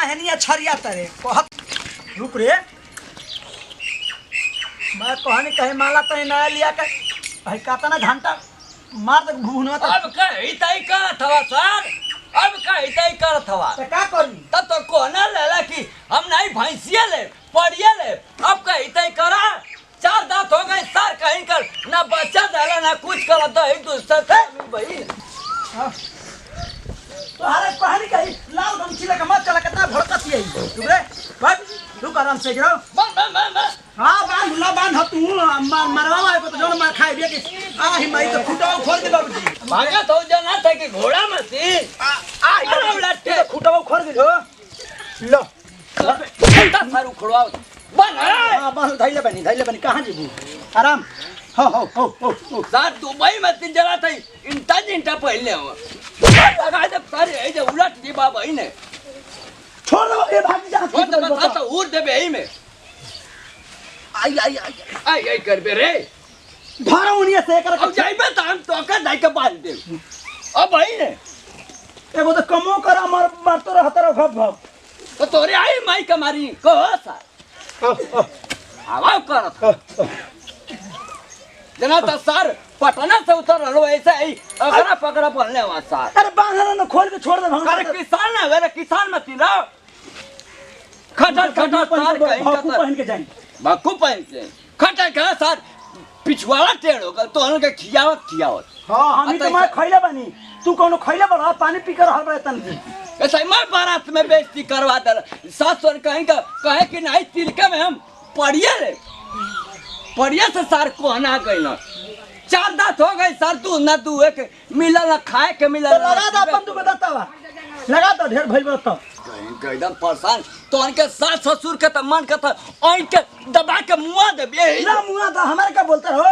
है नहीं छरिया तरे कहत रुक रे मैं कहनी कहे माला तय नया लिया के भाई कहता ना घंटा मार दे भूनवा अब कही तई करत हवा सर अब कही तई करत हवा तो का करी तब तो कोना लेला कि हम नहीं भैंसिया ले पड़िया ले अब कही तई करा 4 दांत हो गए सर कहीं कर ना बच्चा देला ना कुछ कर दो एक दूसरे से भाई तो अरे कहनी कही लाल गमछी लगा मत चला कितना भड़कती है रुक रे भाई रुक आराम से गिरो बन हां बांध ला बांध तू मरवा मार को तो जोन मार खाए बे के आ ही मई तो खुटावा खोल दे बाबूजी भागा तो जना था कि घोड़ा मसी आ लट्टे खुटावा खोल दे लो घंटा सारू खड़वाओ बन हां बांध धैले बनी कहां जीबू आराम हो सर दुबई में 3 जरा था इंटा पहले हो लगा दे सारे ए जे उलट दी बाबा ही ने छोड़ दो ए भाग जा छोड़ दे बता तो उड़ दे बे में आई कर बे रे भारा उनिया से कर अब जाइबे त हम तो का दाई के बाल दे अब भाई ने एगो तो कमो कर मार तो रहत रह भप तो तोरे आई माई का मारी को सर हवा करत जना तो सर पटना से उतर रहो ऐसे ही अगरा पकड़ा पड़ने हुआ सर अरे बांधना न खोल के छोड़ दे अरे किसान है वेरे किसान मत ना खटर सर कहीं का पहन के जाए बाकू पहन के खटर का सर पिछवाड़ा टेढ़ होगा तो हम के खियावत हां हम तो मैं खइले बनी तू कोनो खइले बड़ा पानी पी कर हर बे तन ऐसा मैं बारात में बेइज्जती करवा दे 700 कहीं का कहे कि नहीं तिलके में हम पड़िया से सर कोना गइल 4 दांत हो गए सर तू ना तू एक मिला ना खाए के मिला तो लगा दे अपन तू बतावा लगा दो ढेर भइल बता कहीं एकदम परेशान तो उनके सास ससुर के तो मन का था और के दबा के मुआ दे ना मुआ दा हमारे का बोलते हो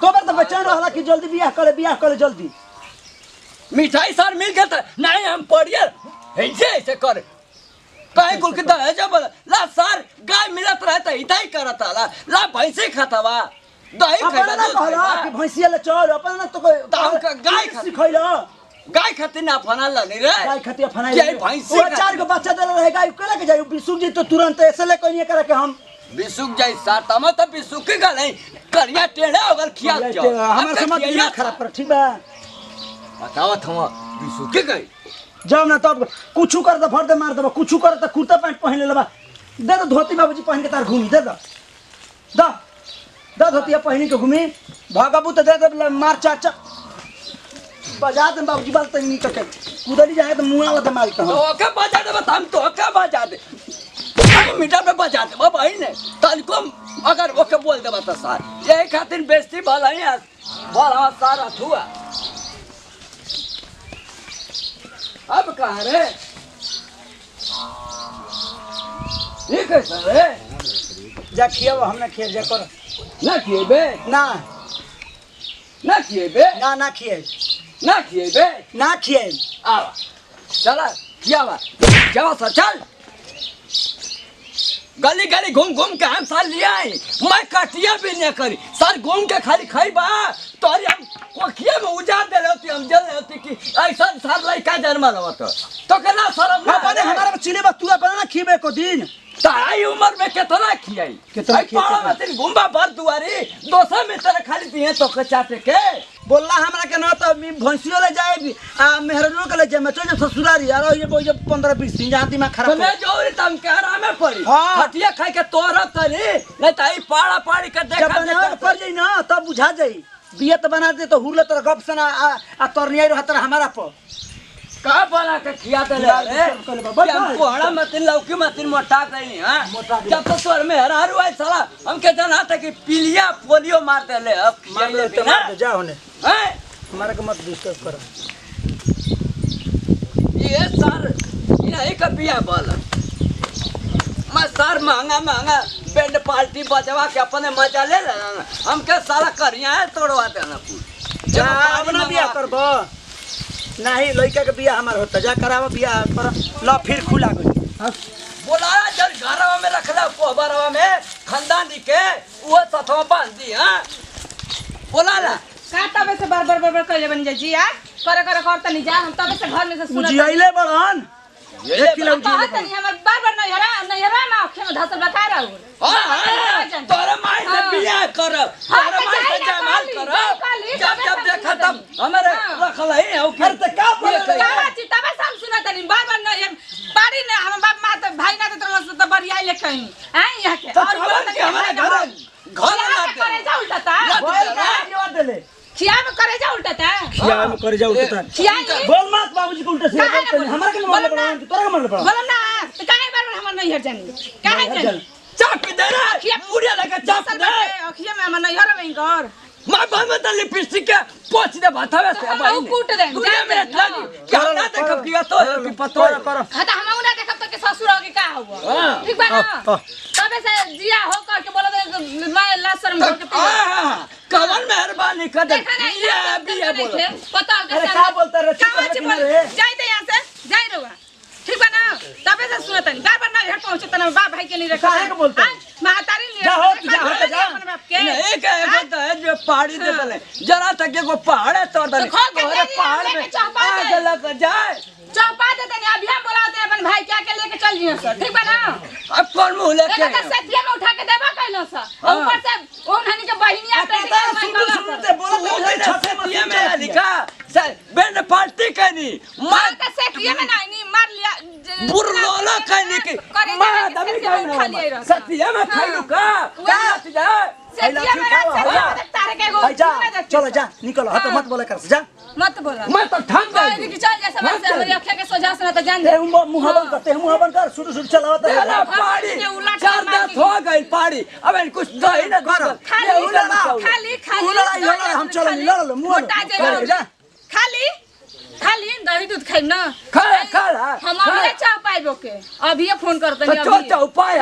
तो बस बच्चा रहला कि जल्दी बियाह करे जल्दी मिठाई सर मिल गया था नहीं हम पड़िया ऐसे कर कहीं कुल के है जब ला सर गाय मिलत रहता इताई करता ला भैंसे खातावा दही अपन ना कहला कि भैंसिया ले चल अपन ना तो गाय सिखैला गाय खातिर ना फनाल नहीं रे गाय खातिर फनाई ये भैंसे वो 4 गो बच्चा दे रहे गाय के लेके जाई बिसुक जी तो तुरंत ऐसे ले कोई नहीं करे कि हम बिसुक जाई सर तम तो बिसुक के गल नहीं करिया टेढ़ा होगल खिया जाओ हमर समझ दिया खराब कर ठीक बा बताओ थमा बिसुक के गई जब ना तब कुछ कर दे फट दे मार दे कुछ कर त कुर्ता पैंट पहन लेबा दे दो धोती बाबूजी पहन के तार घूमी दे दो धोतिया पहन के घूमी भागबू तो दे दे मार चाचा बजा दे बाबूजी बाल तनी कटे कुदरी जाए तो मुंह वाला मार के तो का बजा दे हम तो का बजा दे मीटर पे बजा दे बाबा ही ने तलको अगर ओके बोल दे बता सर ये खातिर बेइज्जती भला है भला सारा हुआ अब कहाँ रे ये कैसा रे जा खिया हमने खिया जा कर ना किए बे ना किए बे ना खिए ना किए बे ना खिए आवा चला किया बा जाओ सर चल गली घूम के हम साल लिया आई मैं कटिया भी नहीं करी सर घूम के खाली खाई बा तोरी हम कोखिया में उजाड़ दे होती हम जल होती कि ऐसा साल लड़का जन्म रहा तो कहना सर अपने हमारे चिले बा तू अपना ना खिबे को दिन ताई उम्र में कितना खियाई कितना पाड़ा में तेरी घुम्बा भर दुआरी दोसा में तेरे खाली पिए तो के चाटे के बोलला हमरा के ना तो भैंसियो ले जाए आ मेहरनो के ले जाए मैं चल ससुरारी यार ये बोल 15-20 दिन जहां दिमाग खराब मैं जोरी तम कहरा में पड़ी हाँ। खटिया खाई के तोरा तरी नहीं ताई पाड़ा पाड़ी के देखा पर जाई ना तब बुझा जाई बिया तो बना दे तो हुरले तर गप सना आ तरनिया रहत हमारा पर का बना के खिया दे रे हम कोहड़ा मतिन लौकी मतिन मोटा गई हां जब तो तोर में हरारू आई साला हम के जाना था कि पीलिया पोलियो मार दे ले अब मार ले तो मार जा होने हैं हमारे को मत डिस्टर्ब कर ये सर यही का बिया बोल मैं सर महंगा बैंड पार्टी बजवा के अपने मजा ले लेना हम के साला करिया है तोड़वा देना जा अपना बिया करबो नहीं लड़का के बिया हमार होता जा करावा बिया पर ला फिर खुला गई बोलाया जल घरवा में रखला कोबरवा में खानदानी के वो सथवा बांध दी हां बोलाला का तबे से बार कर ले बन जा जी यार कर त नहीं जा हम तबे से घर में से सुन उजियाइले बड़न 1 किलो कहत नहीं हमर बार नैहरा ना आँखें में धसल बता रहा हूँ तोरे माई से बियाह कर तोरे माई से जमाल कर जब देखा तब हमारे रखल है अरे त का बोले कावा चिताबा सब सुनत नहीं बार न बाड़ी ने हम बाप मां त भाई ना त बरियाई ले कहीं हैं यहां के और बोल के हमारे घर ना करे जा उल्टा ता बोल का जवाब दे ले खिया में करे जा उल्टा ता खिया में करे जा उल्टा खिया बोल मत बाबूजी को उल्टा से बोल हमरा के मारले पड़ा तोरा के मारले पड़ा बोलम ना त काहे बार हमर नहीं हर जानी काहे जानी चाप दे रे खिया पूरे लगा चाप दे खिया में हमर नहीं हर में कर मां बाप में तो लिपस्टिक के पोछ दे भाथावे से भाई अब कूट दे दुनिया में लगी क्या ना देखब किया तो कि पतो करो हां त हम उना देखब त के ससुर हो के का हुआ ठीक बा ना तबे से जिया हो कर के बोला दे मैं लसर में के हां कवन मेहरबानी कर दे ये भी है बोलो पता अरे का बोलता रे जाई दे यहां से जाई रहुआ ठीक बा ना तबे से सुनत नहीं बार ना घर पहुंचे तना बाप भाई के नहीं रखा काहे के बोलता महतारी नहीं जा हो जा अपन बाप के नहीं कहे बोलता है जो पहाड़ी दे दले जरा तक के को पहाड़ है तो दले तोरे पहाड़ में आग लग जाए चौपा दे देने अभी हम बोलाते अपन भाई क्या के लेके चल जियो सर ठीक बा ना अब कौन मुंह लेके एक सतिया में उठा के देबा कहलो सर ऊपर से ओन हनी के बहिनिया पे सुनते बोलते छठे में मेरा लिखा बेन पार्टी कहनी मां का सेटिया में नहीं मार लिया बुरलोला कहनी की मां दबी कहना सतिया में खाइलू का जा सेटिया में तारे के गो जा चलो जा निकलो हट मत बोले कर जा मत बोला मैं तो ठग कोई भी चल जैसे बस हमारी आंखें के सोजा सुना तो जान ते मुंह बंद करते मुंह बंद कर शुरू शुरू चलावत है तेरा पाड़ी चार दांत हो गई पाड़ी अब इन कुछ दही ना करो खाली हम चलो लड़ मुंह जा खाली खाली दही दूध खाइम ना खा हम अभी चाह पाइबो के अभी फोन करते तो हैं चल चौपाई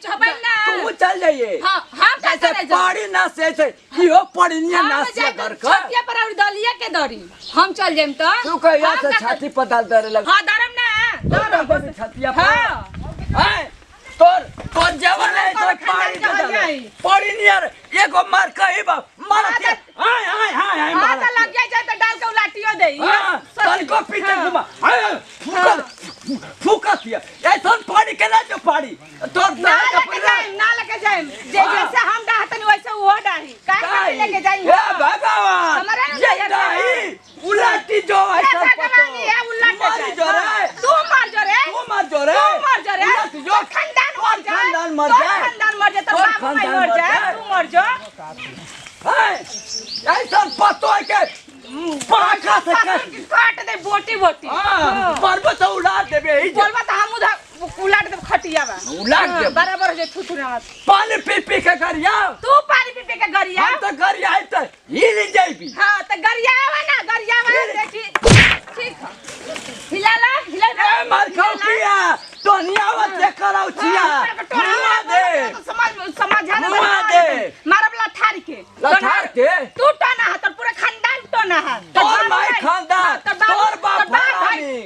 चाह ना तू चल जाइए हां हम कैसे रह जा पाड़ी ना से कियो पड़निया ना से घर का छतिया पर और दलिया के दरी हम चल जाइम तो तू कहिया से छाती पताल दरे लग हां दरम ना दरम छतिया पर हां तोर जवान है तो पाड़ी दे दे पड़निया एगो मार कही बा मार के हाय मार तो लग जाए तो डाल के उलाटियो दे तन को पीछे घुमा फूका दिया ऐसा पाड़ी के ना जो पाड़ी तोर ना लेके जाए जैसे हम डाहतन वैसे वो डाही काहे लेके जाई हे भगवान ये डाही उलाटी जो ऐसा भगवान ये उलाटी जो रे तू मार जो रे उलाटी जो खानदान मर जाए खानदान मर जाए तो बाप भाई मर जाए तू मर जा ऐसा पतो है के पाखा से काट दे बोटी पर्वत उड़ा देबे ही बोलबा त हम उधर उलाट दे खटिया बा उलाट दे बराबर जे थुथुरा पानी पी पी के गरिया तू पानी पी पी के गरिया हम तो गरिया है त हिल जाइबी हां त गरिया देखी ठीक हिला ए मार खाओ किया दुनिया में देखल औचिया मुआ दे समाज दे मारबला थार के तू टना है तोर पूरा खानदान टना है तोर भाई खानदान तोर बाप भाई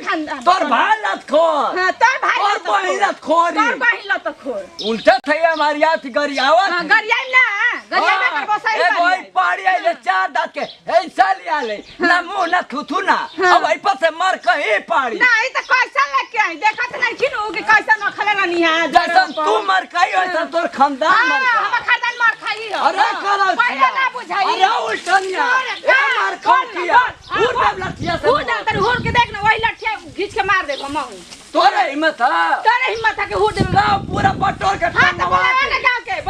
तोर भाई लत खोर हां तोर भाई तोर बहिन लत खोरी तोर बहिन लत खोर उल्टा थे हमारी याद गरियावत हां गरिया ना गरिया में करबो सही ए भाई पाड़ी आइले चार दांत के ऐसा लिया ले ना मुंह ना थुथु ना अब आई पर से मर कहीं पाड़ी नहीं तो कैसा लेके आई देखत नहीं किनु कि कैसा न खले ना निहा जैसा तू मर कहीं वैसा तोर खानदान मर हम खानदान मार खाई हो अरे करो पहले ना बुझाई अरे उल्टनिया ए मार खा किया उड़ दे लठिया से उड़ दे तर हुर के देख ना वही लठिया खींच के मार दे हम तोरे हिम्मत है तोरे हिम्मत है कि हुर दे गांव पूरा बटोर के हां तो बुलावा ना गांव के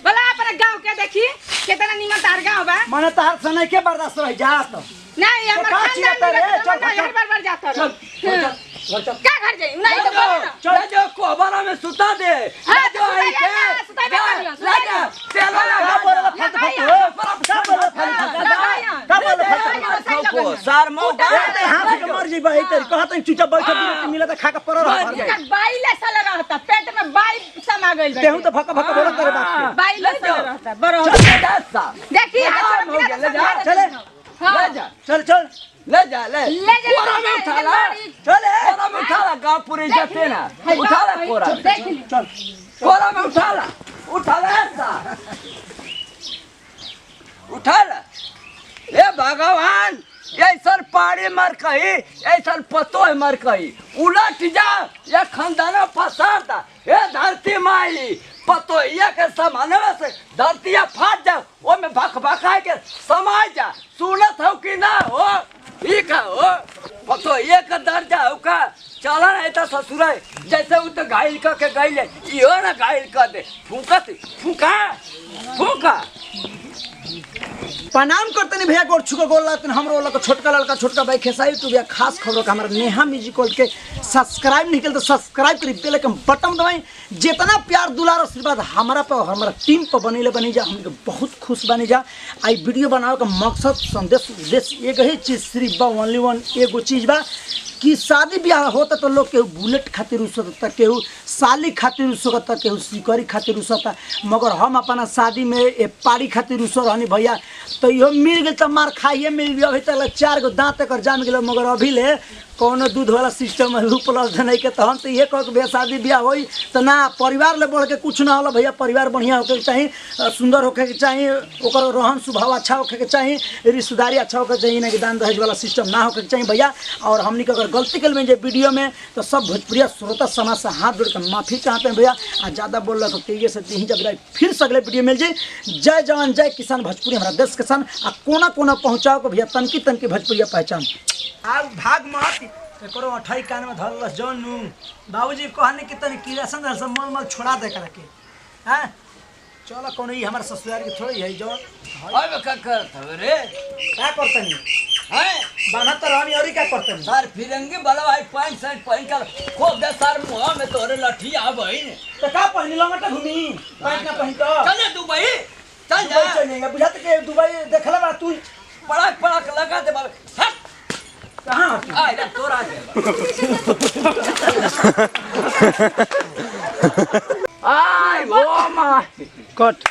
बुलावा अपने गांव के देखी कितना निमन तार गांव बा माने तार सने के बर्दाश्त रह जात नहीं हमर खानदान में बार जाता चल क्या घर जाई नहीं तो बोलो ना चल जो कोबरा में सुता दे हां जो आई के ले जा चलो का बोला फट सार मो हां के मर जी भाई तेरी कहत चुचा बैठ बिरती मिला त खा के पर रह बाईले साल रहता पेट में बाई समा गइल तेहू तो भक बोलत करे बात के बाईले साल रहता बरो देखी चले ले जा चल ले जा कोरा में उठा ला चले कोरा में उठा ला गांव पूरे जाते ना उठा ला कोरा देख ली चल कोरा में उठा ला ऐसा उठा ला हे भगवान ऐसा पाड़ी मर कही ऐसा पतो है मर कही उलट जा ये खानदाना फसाता ये धरती माई पतो ये के सामान से धरती फाट जा वो में भक भकाए के समाय जा सुनत हो कि ना हो ठीक है हो पतो ये का दर्जा हो का चला नहीं था ससुर जैसे वो तो घायल करके गई यो ना घायल कर दे फूकत फूका फूका प्रणाम करते नहीं भैया गोर छुको गोल लागते हमरो लड़का छोटका लड़का छोटका भाई खेसाई टू भैया खास खबरों का हमारा नेहा म्यूजिकल के सब्सक्राइब नहीं किया तो सब्सक्राइब करी बेल आइकन बटन दबाई जितना प्यार दुलार आशीर्वाद हमारा पे हमारा टीम पर बनी जा हम बहुत खुश बनी जा आई वीडियो बनावे का मकसद संदेश उद्देश्य एक ही चीज सिर्फ ओनली वन एगो चीज बा कि शादी ब्याह होता तो लोग केहू बुलेट खातिर उसता केहू साली खातिर उसता केहू सिकरी खातिर उसता मगर हम अपना शादी में ए पारी खातिर उस रहनी भैया तो यो मिल गई तो मार खाइए मिल गया अभी तक 4 गो दांत एक जाम गए मगर अभी ले कोनो दूध वाला सिस्टम उपलब्ध नहीं के तो हम तो ये कह के शादी ब्याह होई तो ना परिवार ले बढ़ के कुछ ना होला भैया परिवार बढ़िया होके चाहिए सुंदर होके के चाहिए ओकर रहन स्वभाव अच्छा होके के चाहिए रिश्तेदारी अच्छा होके चाहिए ना कि दान दहेज वाला सिस्टम ना होके चाहिए भैया और हमने अगर गलती कर में वीडियो में तो सब भोजपुरिया श्रोता समाज से हाथ जोड़ कर माफी चाहते हैं भैया जहाँ ज़्यादा बोल रहा तो तेजी से यहीं जब फिर से अगले वीडियो मिल जाए जय जवान जय किसान भोजपुरी हमारा देश किसान आ कोना कोना पहुँचाओ को भैया तनकी तनकी भोजपुरिया पहचान आग भाग मत करो 28 कान में धर लस जौन बाबूजी कहने कि तनी किरासन धर सब मल छोड़ा दे करके हैं चलो कोनो ही हमारे ससुराल के थोड़ी है जो अब का करत रे क्या करतनी है बाना तो रानी और क्या करतनी सर फिरंगी वाला भाई पैंट शर्ट पहन कर खूब दे सर मुंह में तोरे लठी आ बहिन तो का पहनी लंगटा घूमी पैंट ना पहन तो चल दुबई चल जा चलेगा बुझाते के दुबई देखला बा तू पड़क लगा दे बाबे हट कहां आ रे तोरा के आई ओ माय कट